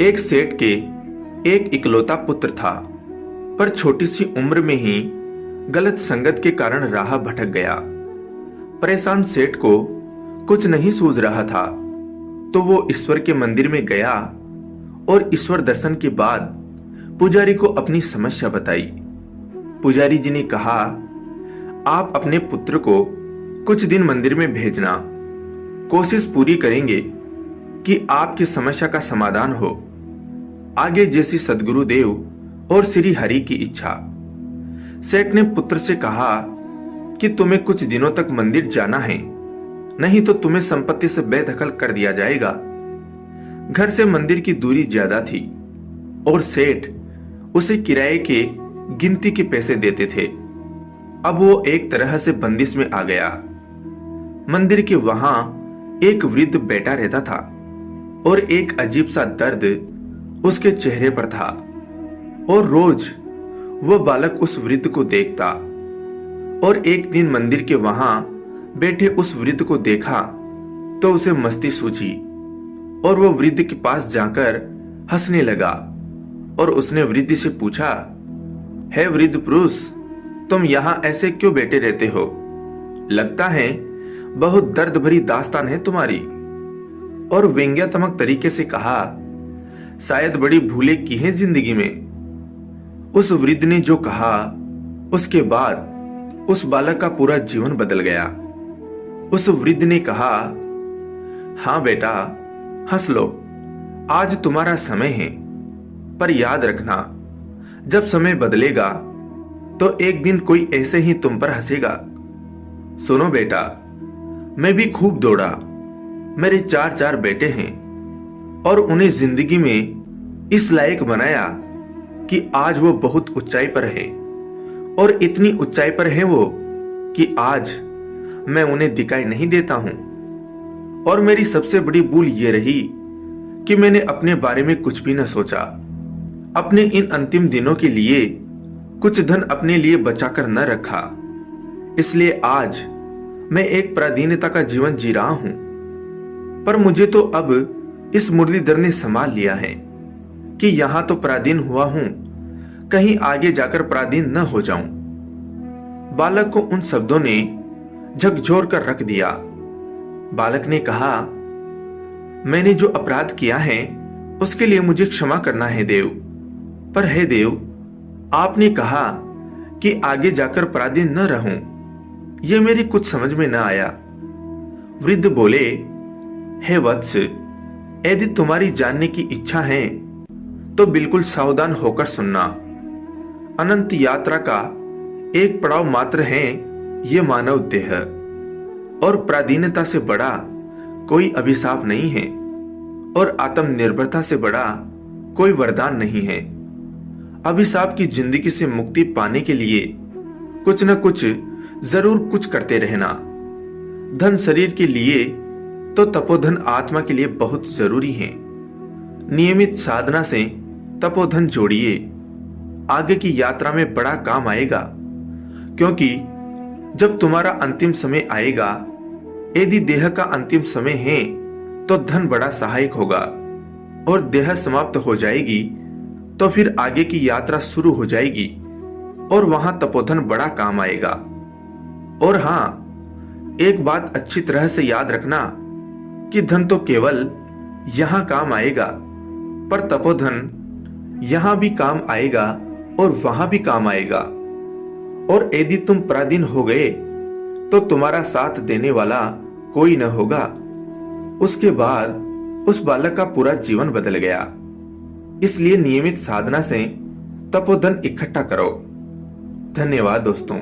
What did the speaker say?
एक सेठ के एक इकलौता पुत्र था, पर छोटी सी उम्र में ही गलत संगत के कारण राह भटक गया। परेशान सेठ को कुछ नहीं सूझ रहा था, तो वो ईश्वर के मंदिर में गया और ईश्वर दर्शन के बाद पुजारी को अपनी समस्या बताई। पुजारी जी ने कहा, आप अपने पुत्र को कुछ दिन मंदिर में भेजना, कोशिश पूरी करेंगे कि आपकी समस्या का समाधान हो, आगे जैसी सद्गुरुदेव और श्री हरि की इच्छा। सेठ ने पुत्र से कहा कि तुम्हें कुछ दिनों तक मंदिर जाना है, नहीं तो तुम्हें संपत्ति से बेदखल कर दिया जाएगा। घर से मंदिर की दूरी ज्यादा थी और सेठ उसे किराए के गिनती के पैसे देते थे। अब वो एक तरह से बंदिश में आ गया। मंदिर के वहां एक वृद्ध बैठा रहता था और एक अजीब सा दर्द उसके चेहरे पर था, और रोज वह बालक उस वृद्ध को देखता। और एक दिन मंदिर के वहां बैठे उस वृद्ध को देखा तो उसे मस्ती सूझी और वह वृद्ध के पास जाकर हंसने लगा और उसने वृद्ध से पूछा, हे वृद्ध पुरुष, तुम यहाँ ऐसे क्यों बैठे रहते हो? लगता है बहुत दर्द भरी दास्तान है तुम्हारी। और व्यंग्यात्मक तरीके से कहा, शायद बड़ी भूलें की हैं जिंदगी में। उस वृद्ध ने जो कहा, उसके बाद उस बालक का पूरा जीवन बदल गया। उस वृद्ध ने कहा, हाँ बेटा, हंस लो, आज तुम्हारा समय है, पर याद रखना, जब समय बदलेगा तो एक दिन कोई ऐसे ही तुम पर हंसेगा। सुनो बेटा, मैं भी खूब दौड़ा, मेरे 4 बेटे हैं और उन्हें जिंदगी में इस लायक बनाया कि आज वो बहुत ऊंचाई पर है, और इतनी ऊंचाई पर है वो कि आज मैं उन्हें दिखाई नहीं देता हूं। और मेरी सबसे बड़ी भूल ये रही कि मैंने अपने बारे में कुछ भी न सोचा। अपने इन अंतिम दिनों के लिए कुछ धन अपने लिए बचाकर न रखा, इसलिए आज मैं एक पराधीनता का जीवन जी रहा हूं। पर मुझे तो अब इस मुरलीधर ने संभाल लिया है कि यहां तो पराधीन हुआ हूं, कहीं आगे जाकर पराधीन न हो जाऊं। बालक को उन शब्दों ने झकझोर कर रख दिया। बालक ने कहा, मैंने जो अपराध किया है उसके लिए मुझे क्षमा करना है देव। पर हे देव, आपने कहा कि आगे जाकर पराधीन न रहूं, यह मेरी कुछ समझ में न आया। वृद्ध बोले, हे वत्स, यदि तुम्हारी जानने की इच्छा है तो बिल्कुल सावधान होकर सुनना। अनंत यात्रा का एक पड़ाव मात्र है ये मानव देह, और पराधीनता से बड़ा कोई अभिशाप नहीं है, और आत्मनिर्भरता से बड़ा कोई वरदान नहीं है। अभिशाप की जिंदगी से मुक्ति पाने के लिए कुछ न कुछ जरूर कुछ करते रहना। धन शरीर के लिए तो तपोधन आत्मा के लिए बहुत जरूरी है। नियमित साधना से तपोधन जोड़िए, आगे की यात्रा में बड़ा काम आएगा। क्योंकि जब तुम्हारा अंतिम समय आएगा, यदि देह का अंतिम समय है तो धन बड़ा सहायक होगा, और देह समाप्त हो जाएगी तो फिर आगे की यात्रा शुरू हो जाएगी, और वहां तपोधन बड़ा काम आएगा। और हां, एक बात अच्छी तरह से याद रखना कि धन तो केवल यहां काम आएगा, पर तपोधन यहां भी काम आएगा और वहां भी काम आएगा। और यदि तुम पराधीन हो गए तो तुम्हारा साथ देने वाला कोई न होगा। उसके बाद उस बालक का पूरा जीवन बदल गया। इसलिए नियमित साधना से तपोधन इकट्ठा करो। धन्यवाद दोस्तों।